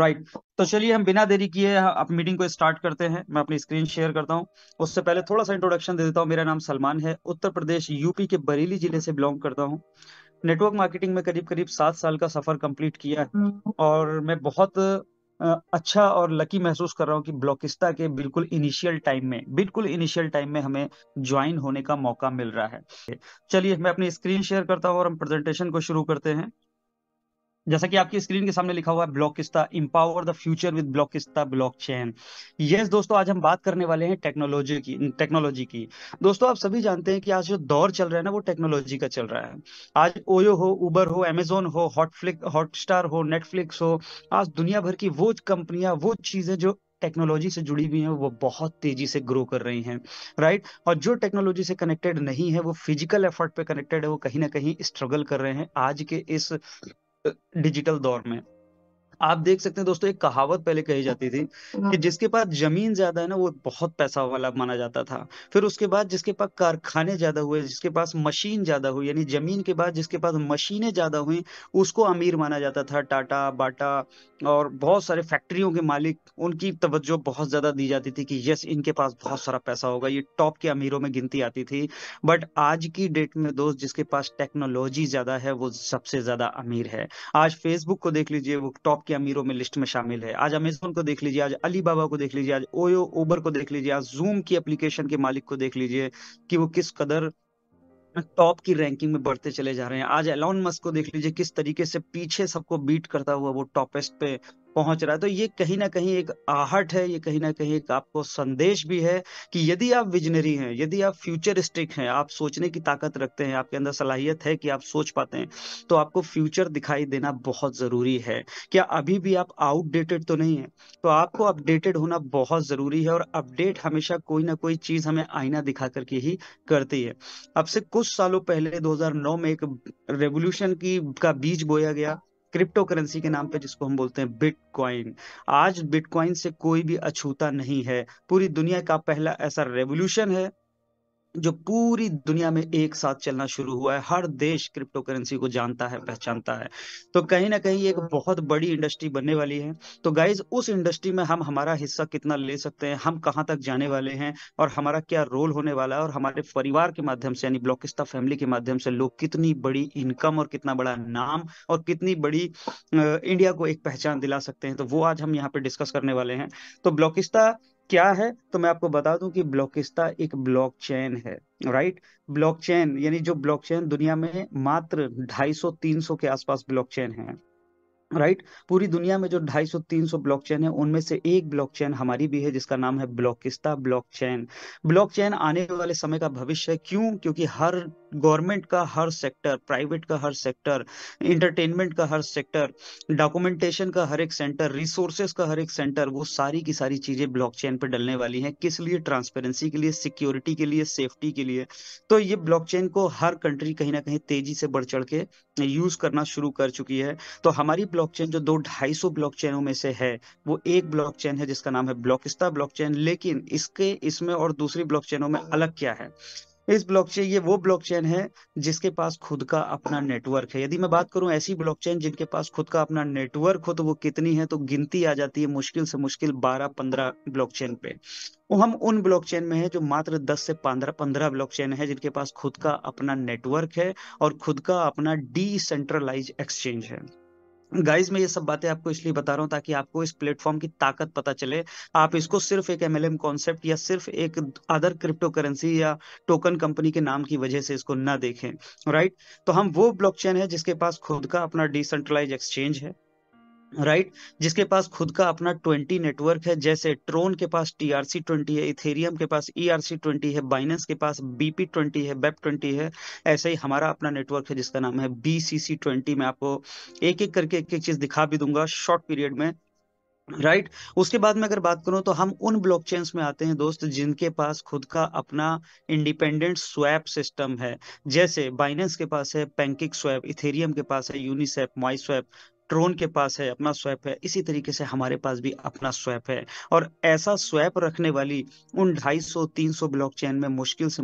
Right. तो चलिए हम बिना देरी किए आप मीटिंग को स्टार्ट करते हैं। मैं अपनी स्क्रीन शेयर करता हूं। उससे पहले थोड़ा सा इंट्रोडक्शन दे देता हूं। मेरा नाम सलमान है, उत्तर प्रदेश यूपी के बरेली जिले से बिलोंग करता हूं। नेटवर्क मार्केटिंग में करीब करीब 7 साल का सफर कंप्लीट किया है। और मैं बहुत अच्छा और लकी महसूस कर रहा हूँ कि ब्लॉकिस्टा के बिल्कुल इनिशियल टाइम में हमें ज्वाइन होने का मौका मिल रहा है। चलिए मैं अपनी स्क्रीन शेयर करता हूँ और हम प्रेजेंटेशन को शुरू करते हैं। जैसा कि आपकी स्क्रीन के सामने लिखा हुआ है, Blockista empower the future with Blockista blockchain. Yes दोस्तों, आज हम बात करने वाले हैं टेक्नोलॉजी की। दोस्तों, आप सभी जानते हैं कि आज जो दौर चल रहा है ना, वो टेक्नोलॉजी का चल रहा है। आज ओयो हो, उबर हो, अमेजोन हो, हॉटस्टार हो, नेटफ्लिक्स हो, आज दुनिया भर की वो कंपनियां, वो चीजें जो टेक्नोलॉजी से जुड़ी हुई हैं, वो बहुत तेजी से ग्रो कर रही हैं। राइट। और जो टेक्नोलॉजी से कनेक्टेड नहीं है, वो फिजिकल एफर्ट पे कनेक्टेड है, वो कहीं ना कहीं स्ट्रगल कर रहे हैं आज के इस डिजिटल दौर में। आप देख सकते हैं दोस्तों, एक कहावत पहले कही जाती थी कि जिसके पास जमीन ज्यादा है ना, वो बहुत पैसा वाला माना जाता था। फिर उसके बाद जिसके पास कारखाने ज्यादा हुए, जिसके पास मशीन ज्यादा हुई, यानी जमीन के बाद जिसके पास मशीनें ज्यादा हुई, उसको अमीर माना जाता था। टाटा, बाटा और बहुत सारे फैक्ट्रियों के मालिक, उनकी तवज्जो बहुत ज्यादा दी जाती थी कि यस, इनके पास बहुत सारा पैसा होगा, ये टॉप के अमीरों में गिनती आती थी। बट आज की डेट में दोस्त, जिसके पास टेक्नोलॉजी ज्यादा है, वो सबसे ज्यादा अमीर है। आज फेसबुक को देख लीजिए, वो टॉप के अमीरों में लिस्ट में शामिल है। आज अमेजोन को देख लीजिए, आज अलीबाबा को देख लीजिए, आज ओयो उबर को देख लीजिए, आज जूम की एप्लीकेशन के मालिक को देख लीजिए कि वो किस कदर टॉप की रैंकिंग में बढ़ते चले जा रहे हैं। आज एलॉन मस्क को देख लीजिए, किस तरीके से पीछे सबको बीट करता हुआ वो टॉपेस्ट पे पहुंच रहा है। तो ये कहीं ना कहीं एक आहट है, ये कहीं ना कहीं एक आपको संदेश भी है कि यदि आप विजनरी हैं, यदि आप फ्यूचरिस्टिक हैं, आप सोचने की ताकत रखते हैं, आपके अंदर सलाहियत है कि आप सोच पाते हैं, तो आपको फ्यूचर दिखाई देना बहुत जरूरी है। क्या अभी भी आप आउटडेटेड तो नहीं है? तो आपको अपडेटेड होना बहुत जरूरी है। और अपडेट हमेशा कोई ना कोई चीज हमें आईना दिखा करके ही करती है। अब से कुछ सालों पहले 2009 में एक रेवोल्यूशन की का बीज बोया गया, क्रिप्टो करेंसी के नाम पे, जिसको हम बोलते हैं बिटकॉइन। आज बिटकॉइन से कोई भी अछूता नहीं है। पूरी दुनिया का पहला ऐसा रेवोल्यूशन है जो पूरी दुनिया में एक साथ चलना शुरू हुआ है। हर देश क्रिप्टो करेंसी को जानता है, पहचानता है। तो कहीं ना कहीं एक बहुत बड़ी इंडस्ट्री बनने वाली है। तो गाइज, उस इंडस्ट्री में हम हमारा हिस्सा कितना ले सकते हैं, हम कहाँ तक जाने वाले हैं, और हमारा क्या रोल होने वाला है, और हमारे परिवार के माध्यम से यानी ब्लॉकिस्ता फैमिली के माध्यम से लोग कितनी बड़ी इनकम और कितना बड़ा नाम और कितनी बड़ी इंडिया को एक पहचान दिला सकते हैं, तो वो आज हम यहाँ पे डिस्कस करने वाले हैं। तो ब्लॉकिस्ता क्या है, तो मैं आपको बता दूं कि ब्लॉकिस्टा एक ब्लॉकचेन है। राइट। ब्लॉकचेन यानी जो ब्लॉकचेन दुनिया में मात्र 250-300 के आसपास ब्लॉकचेन है। राइट। पूरी दुनिया में जो 250-300 ब्लॉकचेन है, उनमें से एक ब्लॉकचेन हमारी भी है, जिसका नाम है ब्लॉकिस्टा ब्लॉकचेन। ब्लॉकचेन आने वाले समय का भविष्य है। क्यों? क्योंकि हर गवर्नमेंट का हर सेक्टर, प्राइवेट का हर सेक्टर, इंटरटेनमेंट का हर सेक्टर, डॉक्यूमेंटेशन का हर एक सेंटर, रिसोर्सेज का हर एक सेंटर, वो सारी की सारी चीजें ब्लॉकचेन पे डलने वाली हैं। किस लिए? ट्रांसपेरेंसी के लिए, सिक्योरिटी के लिए, सेफ्टी के लिए। तो ये ब्लॉकचेन को हर कंट्री कहीं ना कहीं तेजी से बढ़ चढ़ के यूज करना शुरू कर चुकी है। तो हमारी ब्लॉकचेन जो 250 ब्लॉकचेनों में से है, वो एक ब्लॉकचेन है जिसका नाम है ब्लॉकिस्टा ब्लॉकचेन। लेकिन इसके इसमें और दूसरी ब्लॉकचेनों में अलग क्या है? इस ब्लॉकचेन ये वो ब्लॉकचेन है जिसके पास खुद का अपना नेटवर्क है। यदि मैं बात करूं ऐसी ब्लॉकचेन जिनके पास खुद का अपना नेटवर्क हो, तो वो कितनी है, तो गिनती आ जाती है मुश्किल से मुश्किल 12-15 ब्लॉकचेन पे। वो हम उन ब्लॉकचेन में है जो मात्र 10 से 15 ब्लॉकचेन है जिनके पास खुद का अपना नेटवर्क है और खुद का अपना डिसेंट्रलाइज एक्सचेंज है। गाइस, मैं ये सब बातें आपको इसलिए बता रहा हूँ ताकि आपको इस प्लेटफॉर्म की ताकत पता चले। आप इसको सिर्फ एक एमएलएम कॉन्सेप्ट या सिर्फ एक अदर क्रिप्टो करेंसी या टोकन कंपनी के नाम की वजह से इसको ना देखें। राइट। तो हम वो ब्लॉकचेन है जिसके पास खुद का अपना डिसेंट्रलाइज एक्सचेंज है। राइट। जिसके पास खुद का अपना 20 नेटवर्क है। जैसे ट्रोन के पास TRC-20 है, इथेरियम के पास ERC-20 है, बाइनेंस के पास BP-20 है, BEP-20 है। ऐसे ही हमारा अपना नेटवर्क है जिसका नाम है BCC-20। मैं आपको एक एक करके एक एक चीज दिखा भी दूंगा शॉर्ट पीरियड में। राइट। उसके बाद में अगर बात करूं तो हम उन ब्लॉकचेन्स में आते हैं दोस्त जिनके पास खुद का अपना इंडिपेंडेंट स्वैप सिस्टम है। जैसे बाइनेंस के पास है पैनकेक स्वैप, इथेरियम के पास है यूनिस्वैप, माई स्वैप, ट्रोन के पास है अपना स्वैप है, इसी तरीके से हमारे पास भी अपना स्वैप है। और ऐसा स्वैप रखने वाली उन 250-300 ब्लॉकचेन में मुश्किल से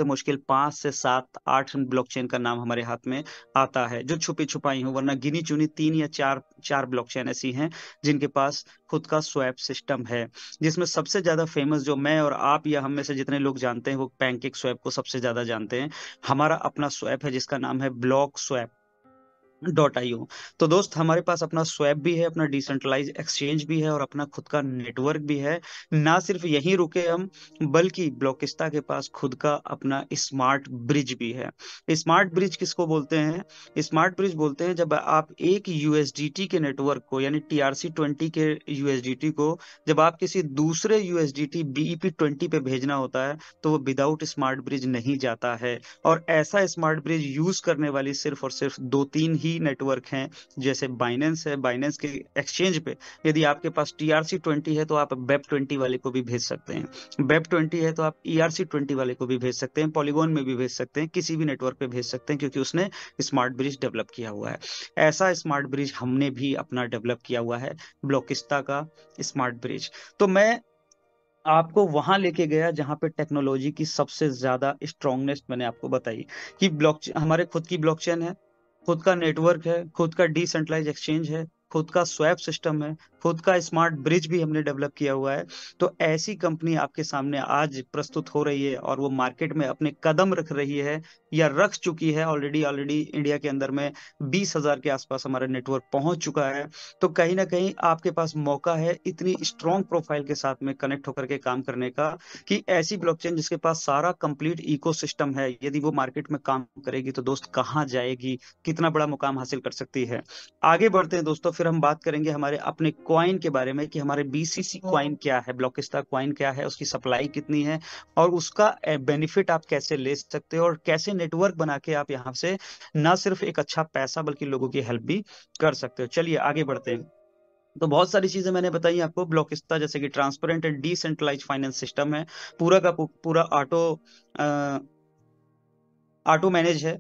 मुश्किल 5 से 7 8 ब्लॉकचेन का नाम हमारे हाथ में आता है, जो छुपी छुपाई हो, वरना गिनी चुनी 3 या 4 ब्लॉकचेन ऐसी हैं जिनके पास खुद का स्वैप सिस्टम है। जिसमें सबसे ज्यादा फेमस, जो मैं और आप या हम में से जितने लोग जानते हैं, वो पैनकेक स्वैप को सबसे ज्यादा जानते हैं। हमारा अपना स्वैप है जिसका नाम है ब्लॉक स्वैप .io। तो दोस्त, हमारे पास अपना स्वैप भी है, अपना डिसेंट्रलाइज एक्सचेंज भी है और अपना खुद का नेटवर्क भी है। ना सिर्फ यहीं रुके हम, बल्कि ब्लॉकिस्ता के पास खुद का अपना स्मार्ट ब्रिज भी है। स्मार्ट ब्रिज किसको बोलते हैं? स्मार्ट ब्रिज बोलते हैं जब आप एक यूएसडीटी के नेटवर्क को, यानी TRC20 के यूएसडीटी को, जब आप किसी दूसरे यूएसडीटी BEP20 पे भेजना होता है, तो वो विदाउट स्मार्ट ब्रिज नहीं जाता है। और ऐसा स्मार्ट ब्रिज यूज करने वाली सिर्फ और सिर्फ 2-3 ही नेटवर्क हैं। जैसे बाइनेंस है, बाइनेंस के एक्सचेंज पे यदि आपके पास TRC20 है तो आप BEP20 वाले को भी भेज सकते हैं, BEP20 है तो आप ERC20 वाले को भी भेज सकते हैं, पॉलीगॉन में भी भेज सकते हैं, किसी भी नेटवर्क पे भेज सकते हैं, क्योंकि उसने स्मार्ट ब्रिज डेवलप किया हुआ है। ऐसा स्मार्ट ब्रिज हमने भी अपना डेवलप किया हुआ है, ब्लॉकिस्ता का स्मार्ट ब्रिज। तो मैं आपको वहां लेके गया जहां पे टेक्नोलॉजी की सबसे ज्यादा स्ट्रांगनेस मैंने आपको बताई, कि ब्लॉक हमारे खुद की ब्लॉकचेन है, खुद का नेटवर्क है, खुद का डिसेंट्रलाइज एक्सचेंज है, खुद का स्वैप सिस्टम है, खुद का स्मार्ट ब्रिज भी हमने डेवलप किया हुआ है। तो ऐसी कंपनी आपके सामने आज प्रस्तुत हो रही है और वो मार्केट में अपने कदम रख रही है, या रख चुकी है ऑलरेडी। ऑलरेडी इंडिया के अंदर में 20,000 के आसपास हमारा नेटवर्क पहुंच चुका है। तो कहीं ना कहीं आपके पास मौका है इतनी स्ट्रॉन्ग प्रोफाइल के साथ में कनेक्ट होकर के काम करने का, कि ऐसी ब्लॉकचेन जिसके पास सारा कंप्लीट इकोसिस्टम है, यदि वो मार्केट में काम करेगी तो दोस्त कहाँ जाएगी, कितना बड़ा मुकाम हासिल कर सकती है। आगे बढ़ते हैं दोस्तों, फिर हम बात करेंगे हमारे अपने क्वाइन के बारे में, कि हमारे BCC क्वाइन क्या है, ब्लॉकिस्ता क्वाइन क्या है, उसकी सप्लाई कितनी है, और उसका बेनिफिट आप कैसे ले सकते हो, और कैसे नेटवर्क बना के आप यहाँ से ना सिर्फ एक अच्छा पैसा बल्कि लोगों की हेल्प भी कर सकते हो। चलिए आगे बढ़ते हैं। तो बहुत सारी चीजें मैंने बताई आपको। ब्लॉकिस्ता जैसे कि transparent and decentralise finance system है, पूरा का पूरा ऑटो मैनेज है।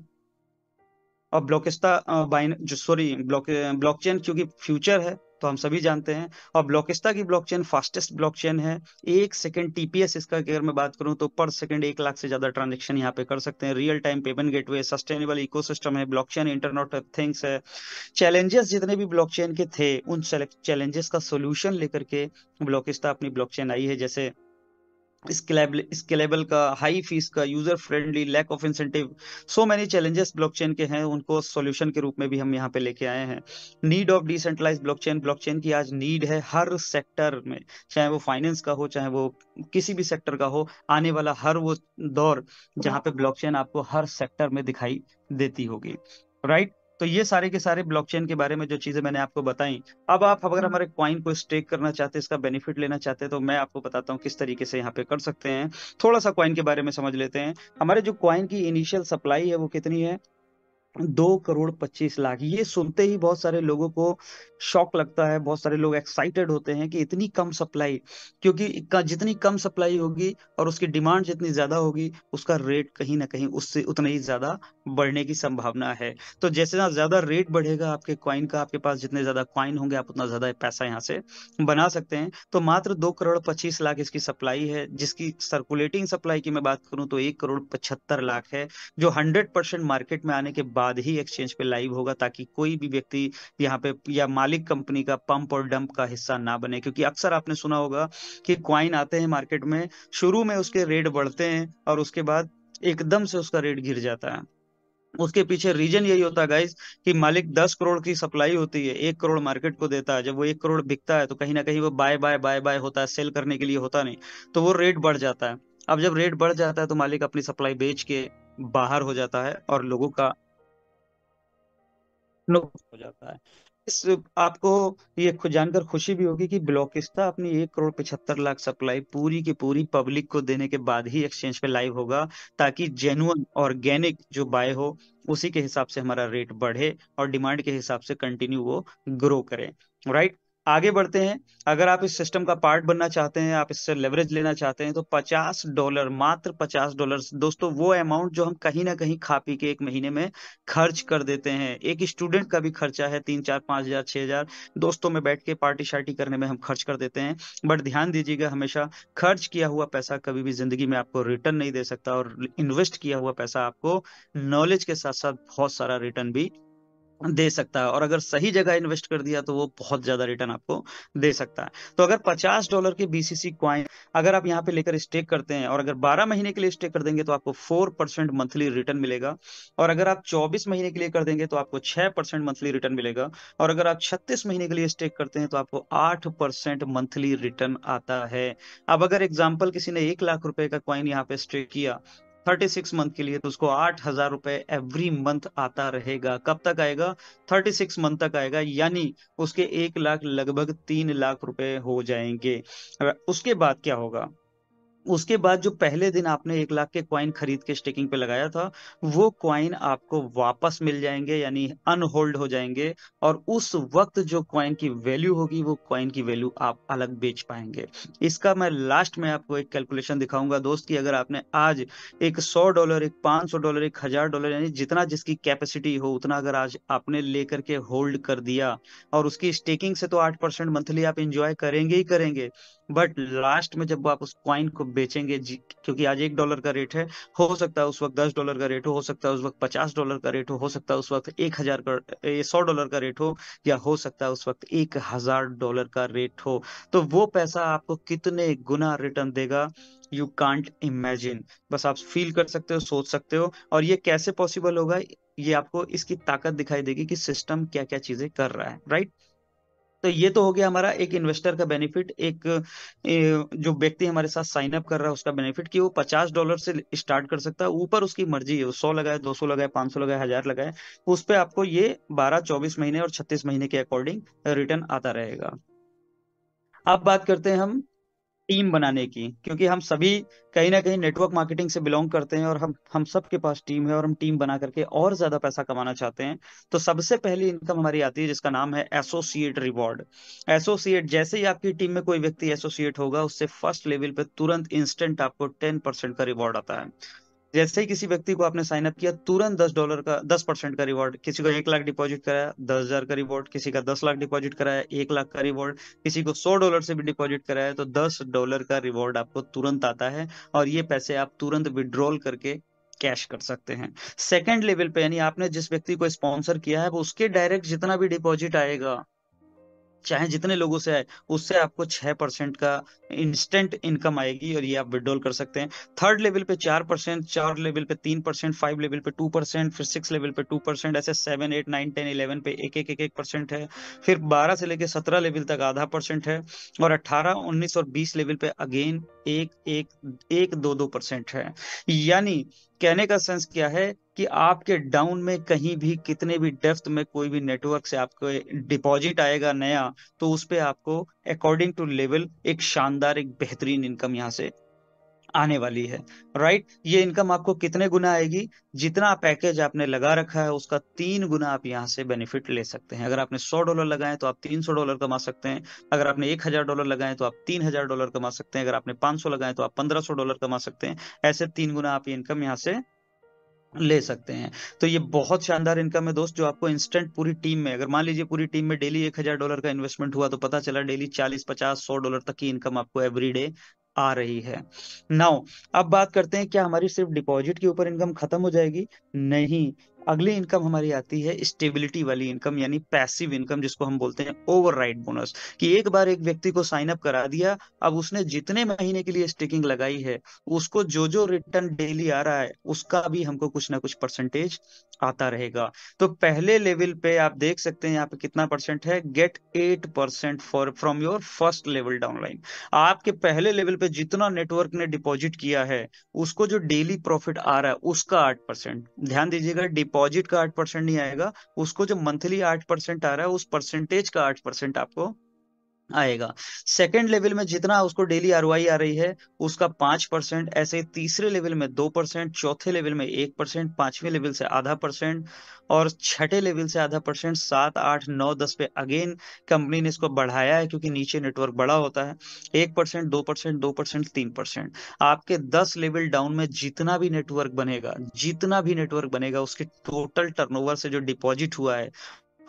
और ब्लॉकिस्ता बाइन जो सॉरी ब्लॉकचेन क्योंकि फ्यूचर है, तो हम सभी जानते हैं। और ब्लॉकिस्ता की ब्लॉकचेन फास्टेस्ट ब्लॉकचेन है। 1 सेकंड TPS इसका अगर मैं बात करूं तो पर सेकंड 1 लाख से ज्यादा ट्रांजेक्शन यहाँ पे कर सकते हैं। Real time payment gateway, sustainable ecosystem है, ब्लॉकचेन इंटरनेट ऑफ थिंग्स है। चैलेंजेस जितने भी ब्लॉकचेन के थे, उन चैलेंजेस का सोल्यूशन लेकर के ब्लॉकिस्ता अपनी ब्लॉकचेन आई है। जैसे स्केलेबल का, हाई फीस का, user friendly, lack of incentive, so many challenges blockchain के हैं, उनको सॉल्यूशन के रूप में भी हम यहाँ पे लेके आए हैं। Need of decentralise blockchain, blockchain की आज नीड है हर सेक्टर में, चाहे वो फाइनेंस का हो, चाहे वो किसी भी सेक्टर का हो। आने वाला हर वो दौर जहाँ पे ब्लॉकचेन आपको हर सेक्टर में दिखाई देती होगी, राइट। तो ये सारे के सारे ब्लॉकचेन के बारे में जो चीजें मैंने आपको बताई। अब आप अगर हमारे क्वाइन को स्टेक करना चाहते हैं, इसका बेनिफिट लेना चाहते हैं, तो मैं आपको बताता हूँ किस तरीके से यहाँ पे कर सकते हैं। थोड़ा सा क्वाइन के बारे में समझ लेते हैं। हमारे जो क्वाइन की इनिशियल सप्लाई है वो कितनी है? 2,25,00,000। ये सुनते ही बहुत सारे लोगों को शॉक लगता है, बहुत सारे लोग एक्साइटेड होते हैं कि इतनी कम सप्लाई, क्योंकि जितनी कम सप्लाई होगी और उसकी डिमांड जितनी ज्यादा होगी, उसका रेट कहीं ना कहीं उससे उतना ही ज्यादा बढ़ने की संभावना है। तो जैसे ना ज्यादा रेट बढ़ेगा आपके क्वाइन का, आपके पास जितने ज्यादा क्वाइन होंगे आप उतना ज्यादा पैसा यहाँ से बना सकते हैं। तो मात्र 2,25,00,000 इसकी सप्लाई है, जिसकी सर्कुलेटिंग सप्लाई की मैं बात करूं तो 1,75,00,000 है, जो 100% मार्केट में आने के बाद ही एक्सचेंज पे लाइव होगा, ताकि कोई भी व्यक्ति यहाँ पे या मालिक कंपनी का पंप और डंप का हिस्सा ना बने। क्योंकि अक्सर आपने सुना होगा कि क्वाइन आते हैं मार्केट में, शुरू में उसके रेट बढ़ते हैं और उसके बाद एकदम से उसका रेट गिर जाता है। उसके पीछे रीजन यही होता है गाइस, कि मालिक 10 करोड़ की सप्लाई होती है, 1 करोड़ मार्केट को देता है। जब वो 1 करोड़ बिकता है तो कहीं ना कहीं वो बाय बाय बाय बाय होता है, सेल करने के लिए होता नहीं, तो वो रेट बढ़ जाता है। अब जब रेट बढ़ जाता है तो मालिक अपनी सप्लाई बेच के बाहर हो जाता है और लोगों का नुकसान हो जाता है। इस आपको ये जानकर खुशी भी होगी कि ब्लॉकिस्ता अपनी 1,75,00,000 सप्लाई पूरी की पूरी पब्लिक को देने के बाद ही एक्सचेंज पे लाइव होगा, ताकि जेन्युइन ऑर्गेनिक जो बाय हो उसी के हिसाब से हमारा रेट बढ़े और डिमांड के हिसाब से कंटिन्यू वो ग्रो करे, राइट। आगे बढ़ते हैं। अगर आप इस सिस्टम का पार्ट बनना चाहते हैं, आप इससे लेवरेज लेना चाहते हैं, तो $50, मात्र $50 दोस्तों, वो अमाउंट जो हम कहीं ना कहीं खा पी के एक महीने में खर्च कर देते हैं। एक स्टूडेंट का भी खर्चा है 3 4 5 हजार 6 हजार, दोस्तों में बैठ के पार्टी शार्टी करने में हम खर्च कर देते हैं। बट ध्यान दीजिएगा, हमेशा खर्च किया हुआ पैसा कभी भी जिंदगी में आपको रिटर्न नहीं दे सकता, और इन्वेस्ट किया हुआ पैसा आपको नॉलेज के साथ साथ बहुत सारा रिटर्न भी दे सकता है। और अगर सही जगह इन्वेस्ट कर दिया तो वो बहुत ज्यादा रिटर्न आपको दे सकता है। तो अगर $50 के बीसीसी क्वाइन अगर आप यहाँ पे लेकर स्टेक करते हैं, और अगर 12 महीने के लिए स्टेक कर देंगे तो आपको 4% मंथली रिटर्न मिलेगा। और अगर आप 24 महीने के लिए कर देंगे तो आपको 6% मंथली रिटर्न मिलेगा। और अगर आप 36 महीने के लिए स्टेक करते हैं तो आपको 8% मंथली रिटर्न आता है। अब अगर एग्जाम्पल किसी ने 1 लाख रुपए का क्वाइन यहाँ पे स्टेक किया 36 मंथ के लिए, तो उसको $8,000 एवरी मंथ आता रहेगा। कब तक आएगा? 36 मंथ तक आएगा, यानी उसके 1 लाख लगभग 3 लाख रुपए हो जाएंगे। उसके बाद क्या होगा? उसके बाद जो पहले दिन आपने 1 लाख के क्वाइन खरीद के स्टेकिंग पे लगाया था, वो क्वाइन आपको वापस मिल जाएंगे, यानी अनहोल्ड हो जाएंगे। और उस वक्त जो क्वाइन की वैल्यू होगी, वो क्वाइन की वैल्यू आप अलग बेच पाएंगे। इसका मैं लास्ट में आपको एक कैलकुलेशन दिखाऊंगा दोस्त, कि अगर आपने आज एक $100, एक $500, एक $1000, यानी जितना जिसकी कैपेसिटी हो उतना अगर आज आपने लेकर के होल्ड कर दिया, और उसकी स्टेकिंग से तो 8% मंथली आप इंजॉय करेंगे ही करेंगे। बट लास्ट में जब आप उस क्वाइन को बेचेंगे, क्योंकि आज $1 का रेट है, हो सकता है उस वक्त $10 का रेट हो सकता है उस वक्त $50 का रेट हो सकता है उस वक्त 1000 का $100 का रेट हो, या हो सकता है उस वक्त $1000 का रेट हो। तो वो पैसा आपको कितने गुना रिटर्न देगा, यू कांट इमेजिन। बस आप फील कर सकते हो, सोच सकते हो। और ये कैसे पॉसिबल होगा, ये आपको इसकी ताकत दिखाई देगी कि सिस्टम क्या क्या चीजें कर रहा है, राइट। तो ये तो हो गया हमारा एक इन्वेस्टर का बेनिफिट, एक जो व्यक्ति हमारे साथ साइन अप कर रहा है उसका बेनिफिट, कि वो $50 से स्टार्ट कर सकता है। ऊपर उसकी मर्जी है, वो 100 लगाए, 200 लगाए, 500 लगाए, 1000 लगाए, उस पे आपको ये 12 24 महीने और 36 महीने के अकॉर्डिंग रिटर्न आता रहेगा। अब बात करते हैं हम टीम बनाने की, क्योंकि हम सभी कहीं ना कहीं नेटवर्क मार्केटिंग से बिलोंग करते हैं, और हम सबके पास टीम है, और हम टीम बना करके और ज्यादा पैसा कमाना चाहते हैं। तो सबसे पहली इनकम हमारी आती है जिसका नाम है एसोसिएट रिवॉर्ड। एसोसिएट, जैसे ही आपकी टीम में कोई व्यक्ति एसोसिएट होगा, उससे फर्स्ट लेवल पे तुरंत इंस्टेंट आपको 10% का रिवॉर्ड आता है। जैसे ही किसी व्यक्ति को आपने साइन अप किया, तुरंत $10 का 10% का रिवॉर्ड। किसी को 1 लाख डिपॉजिट कराया, 10,000 का रिवॉर्ड। किसी का 10 लाख डिपॉजिट कराया, 1 लाख का रिवॉर्ड। किसी को $100 से भी डिपॉजिट कराया तो $10 का रिवॉर्ड आपको तुरंत आता है। और ये पैसे आप तुरंत विड्रॉल करके कैश कर सकते हैं। सेकंड लेवल पे, यानी आपने जिस व्यक्ति को स्पॉन्सर किया है, वो उसके डायरेक्ट जितना भी डिपॉजिट आएगा, चाहे जितने लोगों से आए, उससे आपको 6% का इंस्टेंट इनकम आएगी, और ये आप विड्रॉल कर सकते हैं। थर्ड लेवल पे 4%, 4 लेवल पे 3%, 5 लेवल पे 2%, फिर 6 लेवल पे 2%, ऐसे 7 8 9 10 11 पे एक एक परसेंट है। फिर 12 से लेके 17 लेवल तक ½ % है। और 18 19 और 20 लेवल पे अगेन एक एक एक 2% है। यानी कहने का सेंस क्या है, कि आपके डाउन में कहीं भी कितने भी डेप्थ में कोई भी नेटवर्क से आपको डिपॉजिट आएगा नया, तो उस पे आपको अकॉर्डिंग टू लेवल एक शानदार, एक बेहतरीन इनकम यहाँ से आने वाली है, राइट। ये इनकम आपको कितने गुना आएगी? जितना पैकेज आपने लगा रखा है उसका 3 गुना आप यहाँ से बेनिफिट ले सकते हैं। अगर आपने $100 लगाए तो आप $300 कमा सकते हैं। अगर आपने $1,000 लगाए तो आप $3,000 कमा सकते हैं। अगर आपने 500 लगाए तो आप $1,500 कमा सकते हैं। ऐसे 3 गुना आप ये इनकम यहाँ से ले सकते हैं। तो ये बहुत शानदार इनकम है दोस्त, जो आपको इंस्टेंट पूरी टीम में, अगर मान लीजिए पूरी टीम में डेली $1,000 का इन्वेस्टमेंट हुआ, तो पता चला डेली 40 50 $100 तक की इनकम आपको एवरी डे आ रही है। नाउ अब बात करते हैं, क्या हमारी सिर्फ डिपॉजिट के ऊपर इनकम खत्म हो जाएगी? नहीं। अगली इनकम हमारी आती है स्टेबिलिटी वाली इनकम, यानी पैसिव इनकम, जिसको हम बोलते हैं ओवरराइड बोनस। कि एक बार एक व्यक्ति को साइन अप करा दिया, अब उसने जितने महीने के लिए स्टेकिंग लगाई है, उसको जो जो रिटर्न डेली आ रहा है, उसका भी हमको कुछ ना कुछ परसेंटेज आता रहेगा। तो पहले लेवल पे आप देख सकते हैं यहाँ पे कितना परसेंट है, get 8% for from your first level downline. आपके पहले लेवल पे जितना नेटवर्क ने डिपॉजिट किया है, उसको जो डेली प्रॉफिट आ रहा है उसका 8%। ध्यान दीजिएगा, डिपॉजिट का 8% नहीं आएगा, उसको जो मंथली 8% आ रहा है उस परसेंटेज का 8% आपको आएगा। सेकंड लेवल में जितना उसको डेली आरओआई आ रही है उसका 5%, ऐसे तीसरे लेवल में 2%, चौथे लेवल में 1%, पांचवें लेवल से आधा परसेंट, और छठे लेवल से आधा परसेंट, 7, 8, 9, 10 पे अगेन कंपनी ने इसको बढ़ाया है क्योंकि नीचे नेटवर्क बड़ा होता है। 1%, 2%, 2%, 3%। आपके 10 लेवल डाउन में जितना भी नेटवर्क बनेगा उसके टोटल टर्नओवर से जो डिपॉजिट हुआ है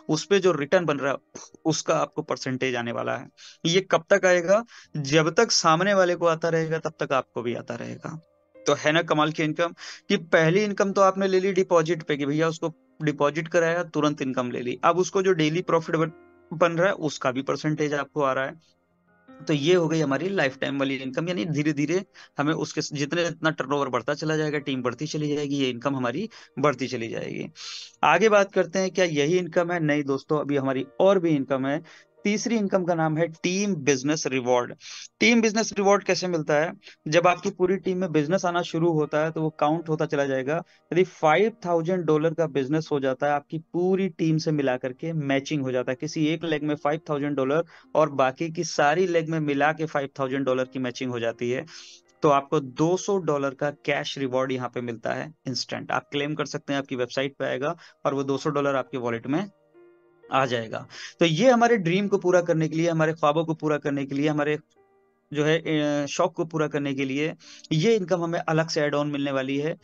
उस पे जो रिटर्न बन रहा है उसका आपको परसेंटेज आने वाला है। ये कब तक आएगा? जब तक सामने वाले को आता रहेगा तब तक आपको भी आता रहेगा। तो है ना कमाल की इनकम, कि पहली इनकम तो आपने ले ली डिपॉजिट पे, कि भैया उसको डिपॉजिट कराया तुरंत इनकम ले ली। अब उसको जो डेली प्रॉफिट बन रहा है उसका भी परसेंटेज आपको आ रहा है। तो ये हो गई हमारी लाइफ टाइम वाली इनकम, यानी धीरे धीरे हमें उसके जितने जितना टर्नओवर बढ़ता चला जाएगा, टीम बढ़ती चली जाएगी, ये इनकम हमारी बढ़ती चली जाएगी। आगे बात करते हैं, क्या यही इनकम है? नहीं दोस्तों, अभी हमारी और भी इनकम है। तीसरी इनकम का नाम है team business reward. Team business reward कैसे मिलता है? जब आपकी पूरी टीम में बिजनेस आना शुरू होता है तो वो काउंट होता चला जाएगा। यदि $5,000 का बिजनेस हो जाता है, आपकी पूरी टीम से मिला करके मैचिंग हो जाता है, किसी एक लेग में $5,000 और बाकी की सारी लेग में मिला के $5,000 की मैचिंग हो जाती है, तो आपको $200 का कैश रिवॉर्ड यहाँ पे मिलता है इंस्टेंट। आप क्लेम कर सकते हैं, आपकी वेबसाइट पे आएगा और वो $200 आपके वॉलेट में आ जाएगा। तो ये हमारे ड्रीम को पूरा करने के लिए, हमारे ख्वाबों को पूरा करने के लिए, हमारे जो है शौक को पूरा करने के लिए ये इनकम हमें अलग से एड ऑन मिलने वाली है।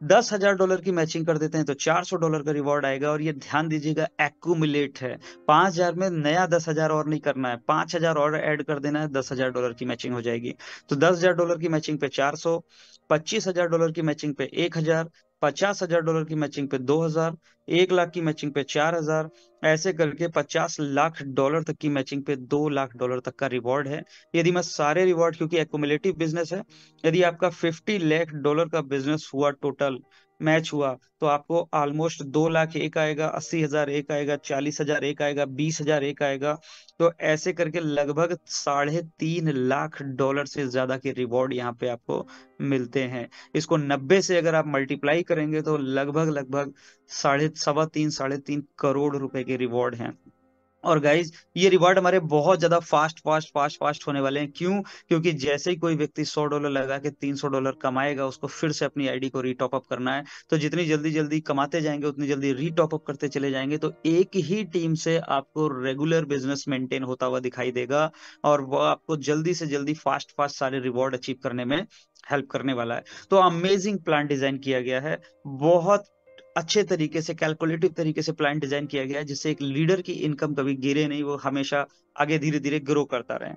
$10,000 की मैचिंग कर देते हैं तो $400 का रिवॉर्ड आएगा। और ये ध्यान दीजिएगा, एक्यूमुलेट है। 5,000 में नया 10,000 और नहीं करना है, 5,000 और ऐड कर देना है, $10,000 की मैचिंग हो जाएगी। तो $10,000 की मैचिंग पे 400, $25,000 की मैचिंग पे 1,000, $50,000 की मैचिंग पे 2,000, 1 लाख की मैचिंग पे 4,000, ऐसे करके $50 लाख तक की मैचिंग पे $2 लाख तक का रिवॉर्ड है। यदि मैं सारे रिवॉर्ड, क्योंकि एक्यूमुलेटिव बिजनेस है, यदि आपका $50 लाख का बिजनेस हुआ, टोटल मैच हुआ, तो आपको ऑलमोस्ट 2 लाख एक आएगा, 80,000 एक आएगा, 40,000 एक आएगा, 20,000 एक आएगा। तो ऐसे करके लगभग $3.5 लाख से ज्यादा के रिवॉर्ड यहाँ पे आपको मिलते हैं। इसको 90 से अगर आप मल्टीप्लाई करेंगे तो लगभग लगभग साढ़े सवा तीन, ₹3.5 करोड़ के रिवॉर्ड हैं। और गाइज, ये रिवार्ड हमारे बहुत ज्यादा फास्ट फास्ट फास्ट फास्ट होने वाले हैं। क्यों? क्योंकि जैसे ही कोई व्यक्ति $100 लगा के $300 कमाएगा, उसको फिर से अपनी आईडी को रीटॉप अप करना है। तो जितनी जल्दी जल्दी कमाते जाएंगे उतनी जल्दी रीटॉप अप करते चले जाएंगे, तो एक ही टीम से आपको रेगुलर बिजनेस मेंटेन होता हुआ दिखाई देगा। और वो आपको जल्दी से जल्दी फास्ट फास्ट सारे रिवॉर्ड अचीव करने में हेल्प करने वाला है। तो अमेजिंग प्लान डिजाइन किया गया है। बहुत अच्छे तरीके से, कैलकुलेटिव तरीके से प्लान डिजाइन किया गया है, जिससे एक लीडर की इनकम कभी गिरे नहीं, वो हमेशा आगे धीरे धीरे ग्रो करता रहे।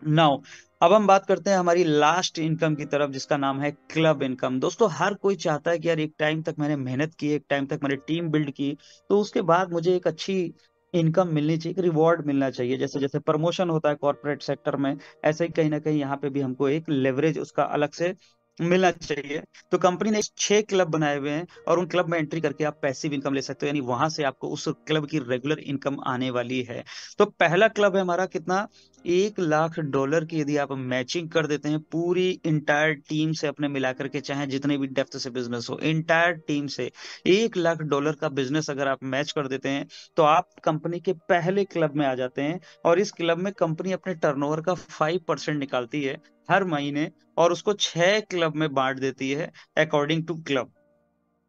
नाउ, अब हम बात करते हैं हमारी लास्ट इनकम की तरफ, जिसका नाम है क्लब इनकम। दोस्तों, हर कोई चाहता है कि यार एक टाइम तक मैंने मेहनत की, एक टाइम तक मैंने टीम बिल्ड की, तो उसके बाद मुझे एक अच्छी इनकम मिलनी चाहिए, एक रिवॉर्ड मिलना चाहिए। जैसे जैसे प्रमोशन होता है कॉर्पोरेट सेक्टर में, ऐसे ही कहीं ना कहीं यहाँ पे भी हमको एक लेवरेज उसका अलग से मिलना चाहिए। तो कंपनी ने 6 क्लब बनाए हुए हैं और उन क्लब में एंट्री करके आप पैसिव इनकम ले सकते हो, यानी वहां से आपको उस क्लब की रेगुलर इनकम आने वाली है। तो पहला क्लब है हमारा, कितना? $1 लाख की यदि आप मैचिंग कर देते हैं पूरी इंटायर टीम से अपने मिलाकर के, चाहे जितने भी डेप्थ से बिजनेस हो, इंटायर टीम से $1 लाख का बिजनेस अगर आप मैच कर देते हैं, तो आप कंपनी के पहले क्लब में आ जाते हैं। और इस क्लब में कंपनी अपने टर्नओवर का 5% निकालती है हर महीने, और उसको 6 क्लब में बांट देती है अकॉर्डिंग टू क्लब।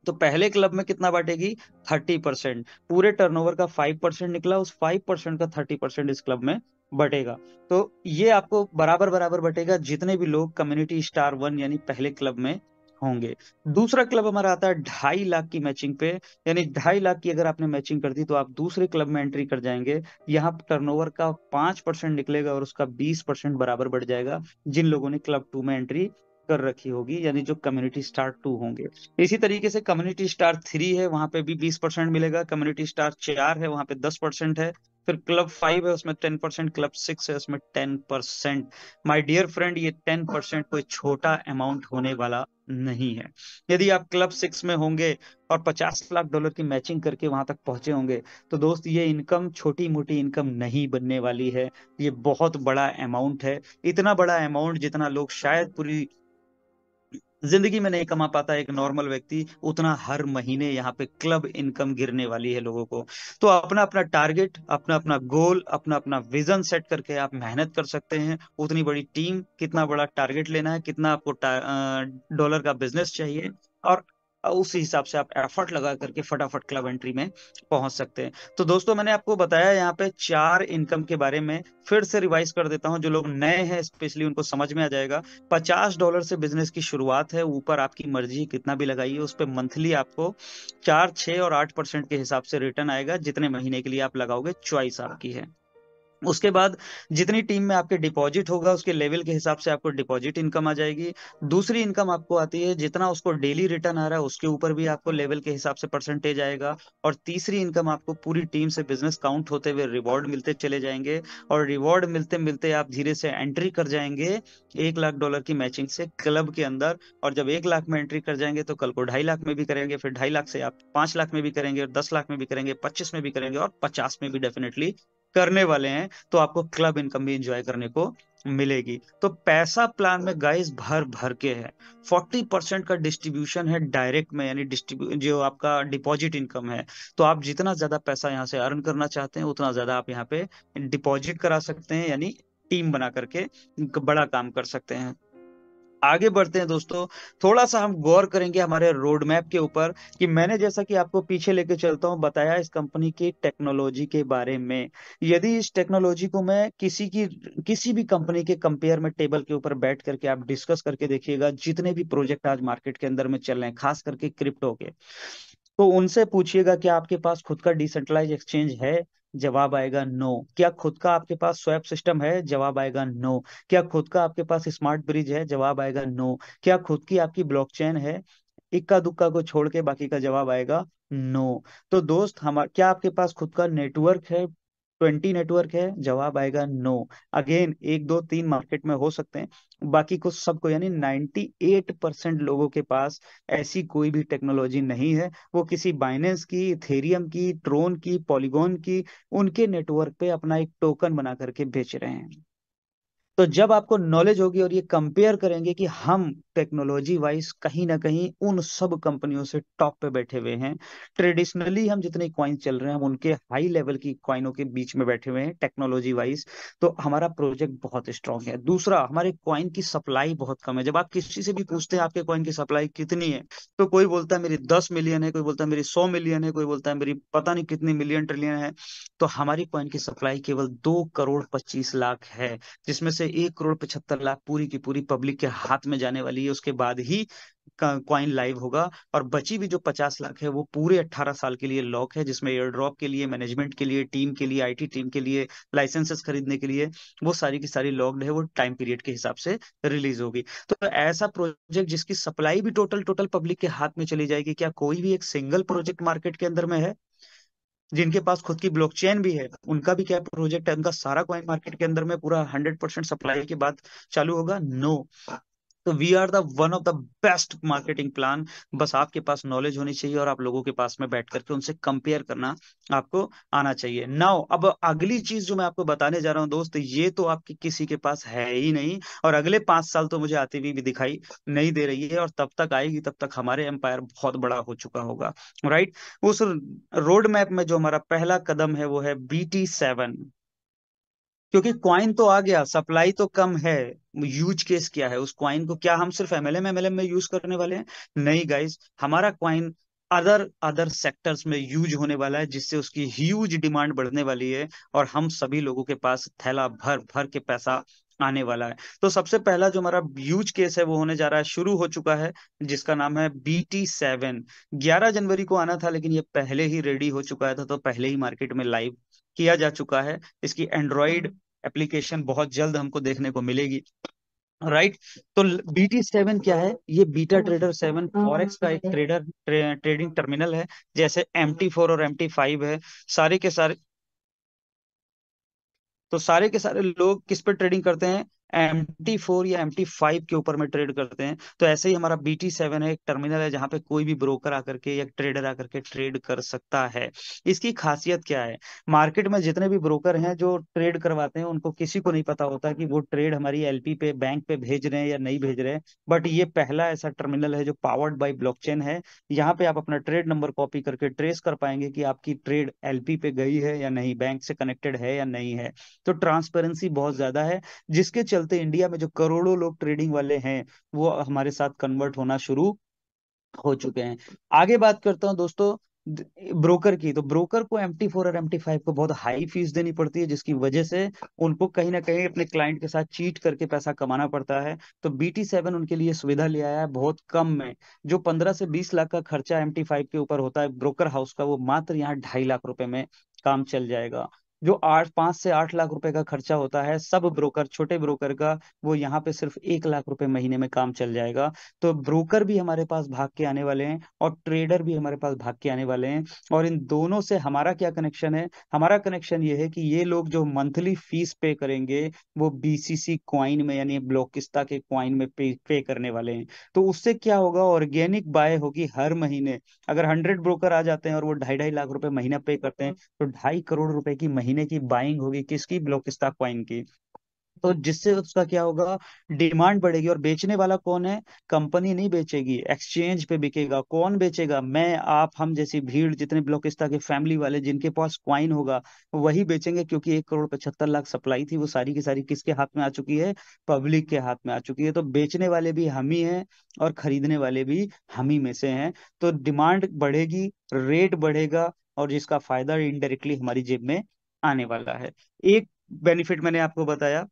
तो पहले क्लब में कितना बांटेगी? 30%। पूरे टर्नओवर का 5% निकला, उस 5% का 30% इस क्लब में बटेगा। तो ये आपको बराबर बराबर बटेगा जितने भी लोग कम्युनिटी स्टार 1 यानी पहले क्लब में होंगे। दूसरा क्लब हमारा आता है 2.5 लाख की मैचिंग पे, यानी 2.5 लाख की अगर आपने मैचिंग कर दी तो आप दूसरे क्लब में एंट्री कर जाएंगे। यहाँ टर्नओवर का 5% निकलेगा और उसका 20% बराबर बढ़ जाएगा जिन लोगों ने क्लब 2 में एंट्री कर रखी होगी, यानी जो कम्युनिटी स्टार 2 होंगे। इसी तरीके से कम्युनिटी स्टार 3 है, वहां पे भी 20% मिलेगा। कम्युनिटी स्टार 4 है, वहां पे 10% है। फिर क्लब 5 है, उसमें 10%। क्लब 6 है, उसमें 10%। माय डियर फ्रेंड, ये 10% कोई छोटा अमाउंट होने वाला नहीं है। यदि आप क्लब 6 में होंगे और $50 लाख की मैचिंग करके वहां तक पहुंचे होंगे, तो दोस्त ये इनकम छोटी मोटी इनकम नहीं बनने वाली है। ये बहुत बड़ा अमाउंट है, इतना बड़ा अमाउंट जितना लोग शायद पूरी जिंदगी में नहीं कमा पाता एक नॉर्मल व्यक्ति उतना हर महीने यहाँ पे क्लब इनकम गिरने वाली है लोगों को। तो अपना अपना टारगेट, अपना अपना गोल, अपना अपना विजन सेट करके आप मेहनत कर सकते हैं। उतनी बड़ी टीम, कितना बड़ा टारगेट लेना है, कितना आपको डॉलर का बिजनेस चाहिए, और उस हिसाब से आप एफर्ट लगा करके फटाफट क्लब एंट्री में पहुंच सकते हैं। तो दोस्तों, मैंने आपको बताया यहाँ पे 4 इनकम के बारे में। फिर से रिवाइज कर देता हूँ, जो लोग नए हैं स्पेशली उनको समझ में आ जाएगा। $50 से बिजनेस की शुरुआत है, ऊपर आपकी मर्जी कितना भी लगाइए। उस पर मंथली आपको 4, 6 और 8% के हिसाब से रिटर्न आएगा। जितने महीने के लिए आप लगाओगे, चॉइस आपकी है। उसके बाद जितनी टीम में आपके डिपॉजिट होगा, उसके लेवल के हिसाब से आपको डिपॉजिट इनकम आ जाएगी। दूसरी इनकम आपको आती है जितना उसको डेली रिटर्न आ रहा है, उसके ऊपर भी आपको लेवल के हिसाब से परसेंटेज आएगा। और तीसरी इनकम आपको पूरी टीम से बिजनेस काउंट होते हुए रिवॉर्ड मिलते चले जाएंगे। और रिवॉर्ड मिलते मिलते आप धीरे से एंट्री कर जाएंगे $1 लाख की मैचिंग से क्लब के अंदर। और जब 1 लाख में एंट्री कर जाएंगे तो कल को 2.5 लाख में भी करेंगे, फिर 2.5 लाख से आप 5 लाख में भी करेंगे, और 10 लाख में भी करेंगे, 25 में भी करेंगे, और 50 में भी डेफिनेटली करने वाले हैं। तो आपको क्लब इनकम भी एंजॉय करने को मिलेगी। तो पैसा प्लान में गाइस भर भर के है। 40% का डिस्ट्रीब्यूशन है डायरेक्ट में, यानी डिस्ट्रीब्यू जो आपका डिपॉजिट इनकम है। तो आप जितना ज्यादा पैसा यहाँ से अर्न करना चाहते हैं, उतना ज्यादा आप यहाँ पे डिपॉजिट करा सकते हैं, यानी टीम बना करके बड़ा काम कर सकते हैं। आगे बढ़ते हैं दोस्तों। थोड़ा सा हम गौर करेंगे हमारे रोड मैप के ऊपर, कि मैंने जैसा कि आपको पीछे लेके चलता हूँ बताया इस कंपनी की टेक्नोलॉजी के बारे में। यदि इस टेक्नोलॉजी को मैं किसी भी कंपनी के कंपेयर में टेबल के ऊपर बैठ करके आप डिस्कस करके देखिएगा, जितने भी प्रोजेक्ट आज मार्केट के अंदर में चल रहे हैं, खास करके क्रिप्टो के, तो उनसे पूछिएगा कि आपके पास खुद का डिसेंट्रलाइज एक्सचेंज है? जवाब आएगा नो। क्या खुद का आपके पास स्वैप सिस्टम है? जवाब आएगा नो। क्या खुद का आपके पास स्मार्ट ब्रिज है? जवाब आएगा नो। क्या खुद की आपकी ब्लॉकचेन है? इक्का दुक्का को छोड़ के बाकी का जवाब आएगा नो। तो दोस्त, हम क्या आपके पास खुद का नेटवर्क है? 20 नेटवर्क है? जवाब आएगा नो। अगेन, 1, 2, 3 मार्केट में हो सकते हैं, बाकी को सबको यानी 98% लोगों के पास ऐसी कोई भी टेक्नोलॉजी नहीं है। वो किसी बाइनेंस की, इथेरियम की, ट्रोन की, पॉलीगॉन की, उनके नेटवर्क पे अपना एक टोकन बना करके बेच रहे हैं। तो जब आपको नॉलेज होगी और ये कंपेयर करेंगे कि हम टेक्नोलॉजी वाइज कहीं ना कहीं उन सब कंपनियों से टॉप पे बैठे हुए हैं। ट्रेडिशनली हम जितने कॉइन चल रहे हैं, हम उनके हाई लेवल की कॉइनों के बीच में बैठे हुए हैं टेक्नोलॉजी वाइज। तो हमारा प्रोजेक्ट बहुत स्ट्रांग है। दूसरा, हमारे कॉइन की सप्लाई बहुत कम है। जब आप किसी से भी पूछते हैं आपके कॉइन की सप्लाई कितनी है, तो कोई बोलता है मेरी 10 मिलियन है, कोई बोलता है मेरी 100 मिलियन है, कोई बोलता है मेरी पता नहीं कितनी मिलियन ट्रिलियन है। तो हमारी कॉइन की सप्लाई केवल 2 करोड़ 25 लाख है, जिसमें से 1 करोड़ 75 लाख पूरी की पूरी पब्लिक के हाथ में जाने वाली है। उसके बाद ही कॉइन लाइव होगा। और बची भी जो 50 लाख है, वो पूरे 18 साल के लिए लॉक है, जिसमें एयर ड्रॉप के लिए, मैनेजमेंट के लिए, टीम के लिए, आईटी टीम के लिए, लाइसेंसेस खरीदने के लिए, वो सारी की सारी लॉक्ड है। वो टाइम पीरियड के हिसाब से रिलीज होगी। तो ऐसा प्रोजेक्ट जिसकी सप्लाई भी टोटल टोटल पब्लिक के हाथ में चली जाएगी, क्या कोई भी एक सिंगल प्रोजेक्ट मार्केट के अंदर में है? जिनके पास खुद की ब्लॉकचेन भी है, उनका भी क्या प्रोजेक्ट है? उनका सारा कॉइन मार्केट के अंदर में पूरा 100% सप्लाई के बाद चालू होगा? नो। तो we are the one of the best marketing plan. बस आपके पास नॉलेज होनी चाहिए, और आप लोगों के पास में बैठ करके उनसे कंपेयर करना आपको आना चाहिए। नाउ, अब अगली चीज जो मैं आपको बताने जा रहा हूं दोस्त, ये तो आपके किसी के पास है ही नहीं, और अगले 5 साल तो मुझे आती हुई भी दिखाई नहीं दे रही है, और तब तक आएगी, तब तक हमारे एम्पायर बहुत बड़ा हो चुका होगा। राइट। उस रोड मैप में जो हमारा पहला कदम है, वो है BT7। क्योंकि क्वाइन तो आ गया, सप्लाई तो कम है, यूज केस क्या है उस क्वाइन को? क्या हम सिर्फ एमएलएम में यूज करने वाले हैं? नहीं गाइस, हमारा क्वाइन अदर अदर सेक्टर्स में यूज होने वाला है, जिससे उसकी ह्यूज डिमांड बढ़ने वाली है, और हम सभी लोगों के पास थैला भर भर के पैसा आने वाला है। तो सबसे पहला जो हमारा यूज केस है, वो होने जा रहा है, शुरू हो चुका है, जिसका नाम है BT7। 11 जनवरी को आना था, लेकिन ये पहले ही रेडी हो चुका था, तो पहले ही मार्केट में लाइव किया जा चुका है। इसकी एंड्रॉइड एप्लीकेशन बहुत जल्द हमको देखने को मिलेगी। राइट। तो BT7 क्या है? ये बीटा ट्रेडर 7 फॉरेक्स का एक ट्रेडिंग टर्मिनल है, जैसे MT4 और MT5 है। सारे के सारे तो सारे के सारे लोग किस पे ट्रेडिंग करते हैं? MT4 या MT5 के ऊपर में ट्रेड करते हैं। तो ऐसे ही हमारा BT7 है, एक टर्मिनल है जहाँ पे कोई भी ब्रोकर आकर के या ट्रेडर आकर के ट्रेड कर सकता है। इसकी खासियत क्या है? मार्केट में जितने भी ब्रोकर हैं जो ट्रेड करवाते हैं, उनको किसी को नहीं पता होता कि वो ट्रेड हमारी LP पे, बैंक पे भेज रहे हैं या नहीं भेज रहे हैं। बट ये पहला ऐसा टर्मिनल है जो पावर्ड बाय ब्लॉकचेन है। यहाँ पे आप अपना ट्रेड नंबर कॉपी करके ट्रेस कर पाएंगे कि आपकी ट्रेड LP पे गई है या नहीं, बैंक से कनेक्टेड है या नहीं है। तो ट्रांसपेरेंसी बहुत ज्यादा है, जिसके चलते इंडिया में जो करोड़ों लोग ट्रेडिंग वाले हैं, वो हमारे साथ कन्वर्ट होना शुरू हो चुके हैं। आगे बात करता हूं दोस्तों ब्रोकर की। तो ब्रोकर को MT4 और MT5 को बहुत हाई फीस देनी पड़ती है, जिसकी वजह से उनको कहीं ना कहीं अपने क्लाइंट के साथ चीट करके पैसा कमाना पड़ता है। तो BT7 उनके लिए सुविधा ले आया है बहुत कम में। जो 15 से 20 लाख का खर्चा MT5 के ऊपर होता है ब्रोकर हाउस का, वो मात्र यहाँ 2.5 लाख रुपए में काम चल जाएगा। जो 5 से 8 लाख रुपए का खर्चा होता है सब ब्रोकर, छोटे ब्रोकर का, वो यहाँ पे सिर्फ 1 लाख रुपए महीने में काम चल जाएगा। तो ब्रोकर भी हमारे पास भाग के आने वाले हैं और ट्रेडर भी हमारे पास भाग के आने वाले हैं। और इन दोनों से हमारा क्या कनेक्शन है? हमारा कनेक्शन ये है कि ये लोग जो मंथली फीस पे करेंगे, वो BCC क्वाइन में, यानी ब्लॉकिस्ता के क्वाइन में पे करने वाले हैं। तो उससे क्या होगा? ऑर्गेनिक बाय होगी हर महीने। अगर 100 ब्रोकर आ जाते हैं और वो 2.5 2.5 लाख रुपए महीना पे करते हैं, तो 2.5 करोड़ रुपए की महीने की बाइंग होगी, किसकी? ब्लॉकिस्ता क्वाइन की। तो जिससे उसका क्या होगा? डिमांड बढ़ेगी। और बेचने वाला कौन है? कंपनी नहीं बेचेगी, एक्सचेंज पे बिकेगा। कौन बेचेगा? मैं, आप, हम जैसी भीड़, जितने ब्लॉकिस्ता के फैमिली वाले जिनके पास क्वाइन होगा, वही बेचेंगे। क्योंकि 1 करोड़ 75 लाख सप्लाई थी, वो सारी की सारी किसके हाथ में आ चुकी है? पब्लिक के हाथ में आ चुकी है। तो बेचने वाले भी हम ही हैं और खरीदने वाले भी हम ही में से हैं। तो डिमांड बढ़ेगी, रेट बढ़ेगा, और जिसका फायदा इनडायरेक्टली हमारी जेब में आने वाला है। एक बेनिफिट मैंने आपको बताया।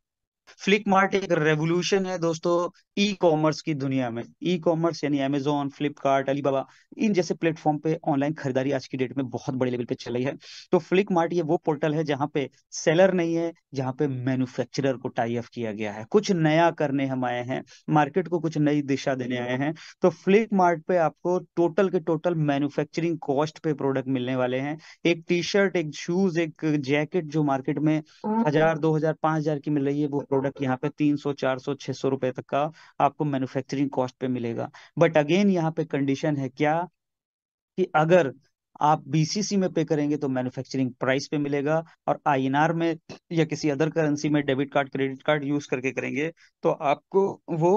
फ्लिपमार्ट एक रेवोल्यूशन है दोस्तों ई कॉमर्स की दुनिया में। ई कॉमर्स यानी अमेजोन, फ्लिपकार्ट, अलीबाबा, इन जैसे प्लेटफॉर्म पे ऑनलाइन खरीदारी आज की डेट में बहुत बड़े लेवल पे चल रही है। तो फ्लिपमार्ट ये वो पोर्टल है जहाँ पे सेलर नहीं है, जहाँ पे मैन्युफैक्चरर को टाई अप किया गया है। कुछ नया करने हम आए हैं, मार्केट को कुछ नई दिशा देने आए हैं। तो फ्लिपमार्ट पे आपको टोटल के टोटल मैन्युफैक्चरिंग कॉस्ट पे प्रोडक्ट मिलने वाले हैं। एक T-शर्ट, एक शूज, एक जैकेट जो मार्केट में 1,000, 2,000, 5,000 की मिल रही है, वो प्रोडक्ट यहाँ पे 300, 400, 600 रुपए तक का आपको मैन्युफैक्चरिंग कॉस्ट पे मिलेगा। बट अगेन यहाँ पे कंडीशन है क्या? कि अगर आप BCC में पे करेंगे तो मैन्युफैक्चरिंग प्राइस पे मिलेगा, और INR में या किसी अदर करेंसी में debit card, credit card use करके करेंगे, तो आपको वो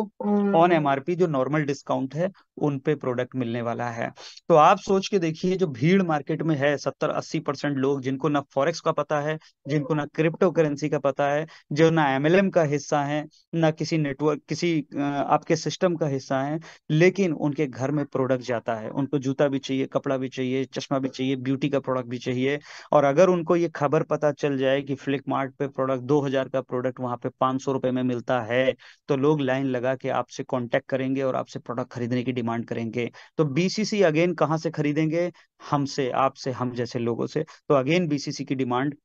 ऑन MRP जो नॉर्मल डिस्काउंट है, उन पे प्रोडक्ट मिलने वाला है। तो आप सोच के देखिए, जो भीड़ मार्केट में है, 70-80% लोग जिनको ना फॉरेक्स का पता है, जिनको ना क्रिप्टो करेंसी का पता है, जो ना MLM का हिस्सा है, ना किसी नेटवर्क, किसी आपके सिस्टम का हिस्सा है, लेकिन उनके घर में प्रोडक्ट जाता है। उनको जूता भी चाहिए, कपड़ा भी चाहिए, चश्मा भी चाहिए, ब्यूटी का प्रोडक्ट भी चाहिए। और अगर उनको ये खबर पता चल जाए कि फ्लिपमार्ट पे प्रोडक्ट 2,000 का प्रोडक्ट वहां पे 500 रुपए में मिलता है, तो लोग लाइन लगा के आपसे कांटेक्ट करेंगे और आपसे प्रोडक्ट खरीदने की डिमांड करेंगे। तो BCC अगेन कहाँ से खरीदेंगे? हमसे, आपसे, हम जैसे लोगों से। तो अगेन BCC की डिमांड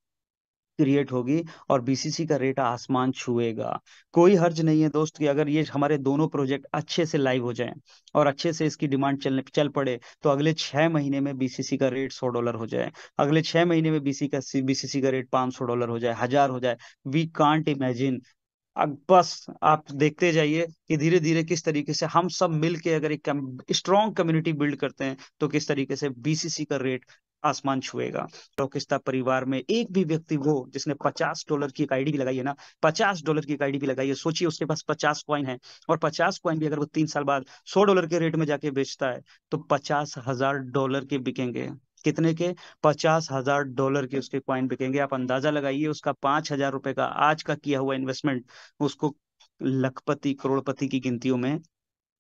क्रिएट होगी और BCC का रेट आसमान छुएगा। कोई हर्ज नहीं है दोस्त कि अगर ये हमारे दोनों प्रोजेक्ट अच्छे से लाइव हो जाएं और अच्छे से इसकी डिमांड चल पड़े, तो अगले 6 महीने में BCC का रेट $100 हो जाए, अगले 6 महीने में BCC का रेट $500 हो जाए, 1,000 हो जाए। We can't imagine. अब बस आप देखते जाइए कि धीरे धीरे किस तरीके से हम सब मिलके अगर एक स्ट्रॉन्ग कम्युनिटी बिल्ड करते हैं, तो किस तरीके से BCC का रेट आसमान छुएगा। रोकिस्ता परिवार में एक भी व्यक्ति वो जिसने $50 की एक आईडी भी लगाई है ना, $50 की एक आईडी भी लगाई है, सोचिए उसके पास 50 कॉइन है, और 50 कॉइन भी अगर वो 3 साल बाद $100 के रेट में जाके बेचता है, तो $50,000 के बिकेंगे। कितने के? $50,000 के उसके कॉइन बिकेंगे। आप अंदाजा लगाइए, उसका $5,000 का आज का किया हुआ इन्वेस्टमेंट उसको लखपति, करोड़पति की गिनतियों में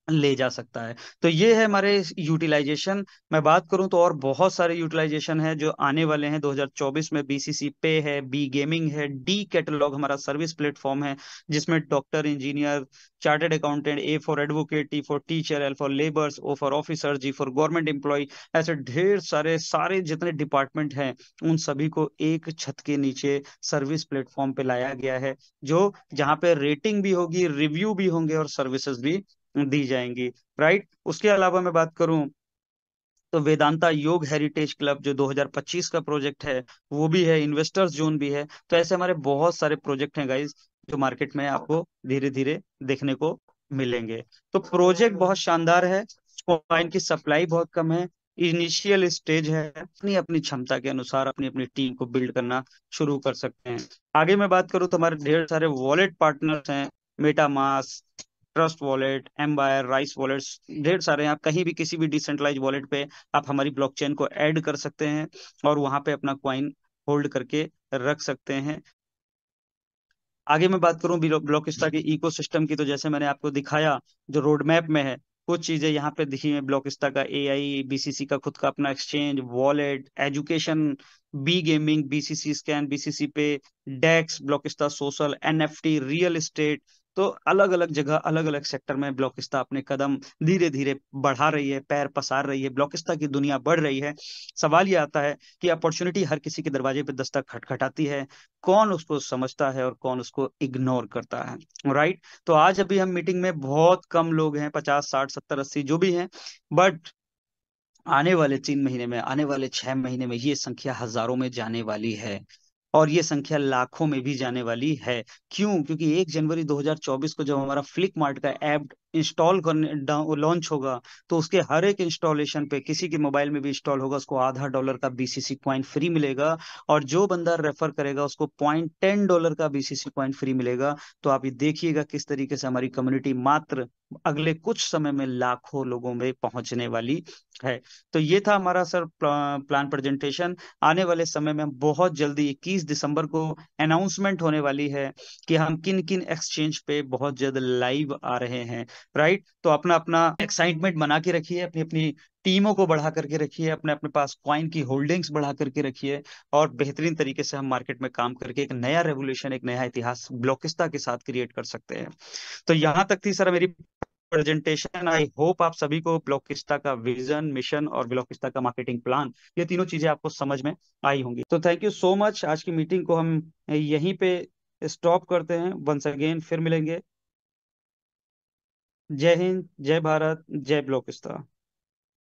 ले जा सकता है। तो ये है हमारे यूटिलाइजेशन। मैं बात करूं तो और बहुत सारे यूटिलाइजेशन है जो आने वाले हैं 2024 में। BCC पे है, बी गेमिंग है, डी कैटलॉग हमारा सर्विस प्लेटफॉर्म है, जिसमें doctor, engineer, chartered accountant, A for advocate, T for teacher, L for labours, O for officer, G for government employ, ऐसे ढेर सारे सारे जितने डिपार्टमेंट हैं, उन सभी को एक छत के नीचे सर्विस प्लेटफॉर्म पे लाया गया है। जो जहाँ पे रेटिंग भी होगी, रिव्यू भी होंगे और सर्विसेज भी दी जाएंगी। राइट। उसके अलावा मैं बात करूं तो वेदांता योग हेरिटेज क्लब जो 2025 का प्रोजेक्ट है, वो भी है, इन्वेस्टर्स जोन भी है। तो ऐसे हमारे बहुत सारे प्रोजेक्ट हैं गाइज। जो मार्केट में आपको धीरे धीरे देखने को मिलेंगे। तो प्रोजेक्ट बहुत शानदार है, कॉइन की सप्लाई बहुत कम है, इनिशियल स्टेज है, अपनी अपनी क्षमता के अनुसार अपनी अपनी टीम को बिल्ड करना शुरू कर सकते हैं। आगे मैं बात करूं तो हमारे ढेर सारे वॉलेट पार्टनर्स हैं, MetaMask, trust wallet, Ambire, rise wallets, ढेर सारे हैं। आप कहीं भी किसी भी डिसेंट्रलाइज वॉलेट पे आप हमारी ब्लॉकचेन को ऐड कर सकते हैं और वहां पे अपना क्वाइन होल्ड करके रख सकते हैं। आगे मैं बात करूं ब्लॉकस्टा के इकोसिस्टम की, तो जैसे मैंने आपको दिखाया जो रोड मैप में है, कुछ चीजें यहाँ पे दिखी है। ब्लॉकस्टा का एआई, बीसीसी का खुद का अपना exchange, wallet, education, B gaming, BCC scan, BCC pay, dex, ब्लॉकस्टा सोशल, एनएफटी, रियल एस्टेट। तो अलग अलग जगह अलग अलग सेक्टर में ब्लॉकस्टा अपने कदम धीरे धीरे बढ़ा रही है, पैर पसार रही है, ब्लॉकस्टा की दुनिया बढ़ रही है। सवाल ये आता है कि अपॉर्चुनिटी हर किसी के दरवाजे पे दस्तक खटखटाती है, कौन उसको समझता है और कौन उसको इग्नोर करता है, राइट। तो आज अभी हम मीटिंग में बहुत कम लोग हैं, 50 60 70 80 जो भी हैं, बट आने वाले 3 महीने में, आने वाले 6 महीने में ये संख्या हजारों में जाने वाली है और ये संख्या लाखों में भी जाने वाली है। क्यों? क्योंकि 1 जनवरी 2024 को जब हमारा फ्लिक मार्ट का ऐप इंस्टॉल करने लॉन्च होगा, तो उसके हर एक इंस्टॉलेशन पे किसी के मोबाइल में भी इंस्टॉल होगा, उसको $0.5 का बीसीसी कॉइन फ्री मिलेगा। और जो बंदा रेफर करेगा उसको $0.10 का बीसीसी कॉइन फ्री मिलेगा। तो आप ये देखिएगा किस तरीके से हमारी कम्युनिटी मात्र अगले कुछ समय में लाखों लोगों में पहुंचने वाली है। तो ये था हमारा सर प्लान प्रेजेंटेशन। आने वाले समय में हम बहुत जल्दी 21 दिसंबर को अनाउंसमेंट होने वाली है कि हम किन किन एक्सचेंज पे बहुत जल्द लाइव आ रहे हैं, राइट। तो अपना अपना एक्साइटमेंट बना के रखिए, अपनी अपनी टीमों को बढ़ा करके रखिए, अपने अपने पास क्वाइन की होल्डिंग्स बढ़ा करके रखिए और बेहतरीन तरीके से हम मार्केट में काम करके एक नया रेवोल्यूशन, एक नया इतिहास ब्लॉकिस्ता के साथ क्रिएट कर सकते हैं। तो यहाँ तक थी सर मेरी प्रेजेंटेशन। आई होप आप सभी को ब्लॉकिस्टा का विजन, मिशन और ब्लॉकिस्टा का मार्केटिंग प्लान, ये तीनों चीजें आपको समझ में आई होंगी। तो थैंक यू सो मच। आज की मीटिंग को हम यहीं पे स्टॉप करते हैं। वंस अगेन फिर मिलेंगे। जय हिंद, जय भारत, जय ब्लॉकिस्टा।